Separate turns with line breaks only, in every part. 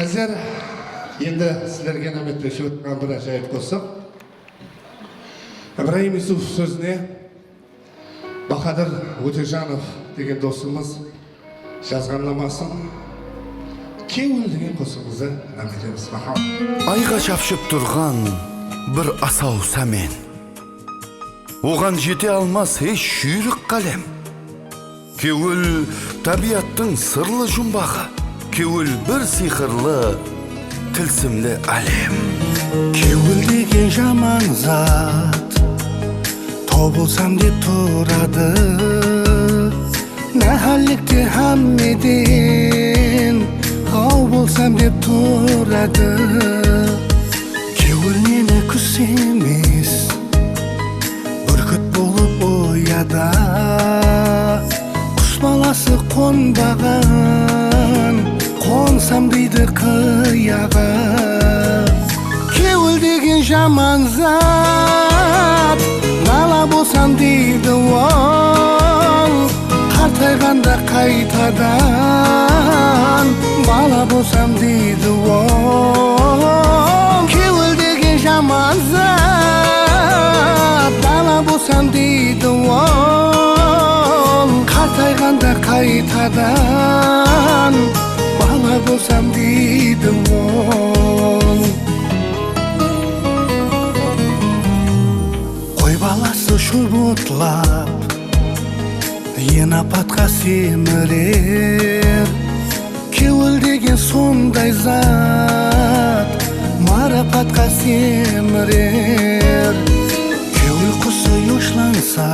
Қазір енді сіздерге нәметпекші өткен бір жайып қосып, Ибраим Юсуф сөзіне Бахадыр Өтежанов деген досымыз жазған намасын Кеуіл деген қосымызды нәметеміз.
Айға шапшып тұрған бір асау сәмен, оған жете алмас еш жүйрік қалем. Кеуіл табиаттың сырлы жұмбағы, кеуіл бір сиқырлы тылсымлы әлем.
Кеуіл деген жаман зат, тобылсам деп тұрады, нәхәлікте хаммеден ғау болсам деп тұрады. Кеуіл нені күс емес, бүркіт болып ояда, құс баласы қонбаған, қонсам дейді қияға. Кеуіл деген жаман зат, бала болсам дейді ол, қартайғанда қайтадан бала болсам дейді ол. Кеуіл деген жаман зат, бала болсам дейді ол, қартайғанда қайтадан бала болсам дейді ол. Қой баласы шұбытлап ен апатқа семірер, кеуіл деген сондай зат марапатқа семірер. Кеуіл құсы ұшланса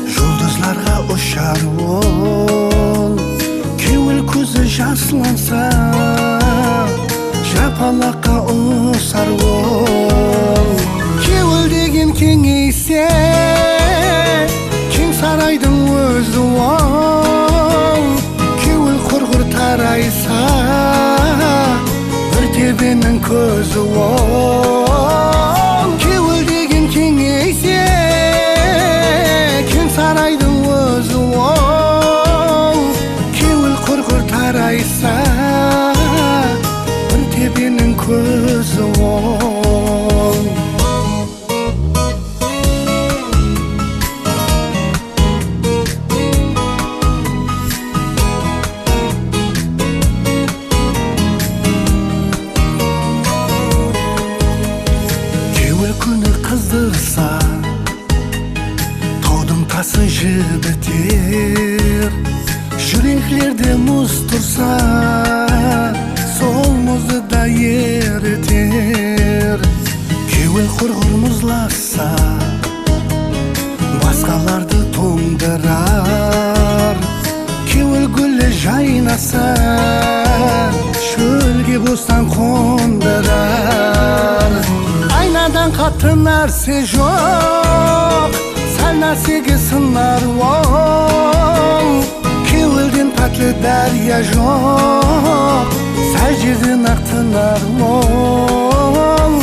жұлдызларға ұшар ол, кеуіл көзі жасланса жапалаққа ұсар ол. Кеуіл деген кеңейсе кең сарайдың өзі ол, кеуіл құрғыр тарайса бір тебенің көзі ол. Кеуіл деген кеңейсе кең сарайдың өзі ол, кеуіл құрғыр тарайса бір тебенің көзі ол. Қыздырса таудың тасы жібітер, жүректерде мұз тұрса сол мұзды да ерітер. Кеуіл құрғыр мұзласа басқаларды тоңдырар, кеуіл гүлі жайнаса шөлге бостан қондырар. Айнадан қатты нәрсе жоқ, сәл нәрсеге сынар ол, кеуілден пәтлі дәрия жоқ, сәл жерден ақтынар ол.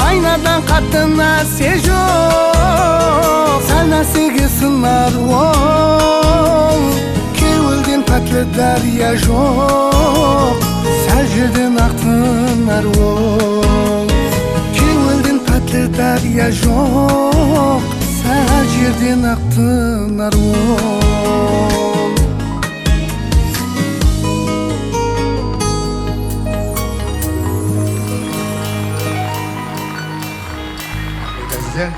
Айнадан қатты нәрсе жоқ, сәл нәрсеге сынар ол, кеуілден пәтлі дәрия жоқ, сәл жерден ақтынар ол. Дәрия жоқ, сәл жерден ақтынар ол.
Қазір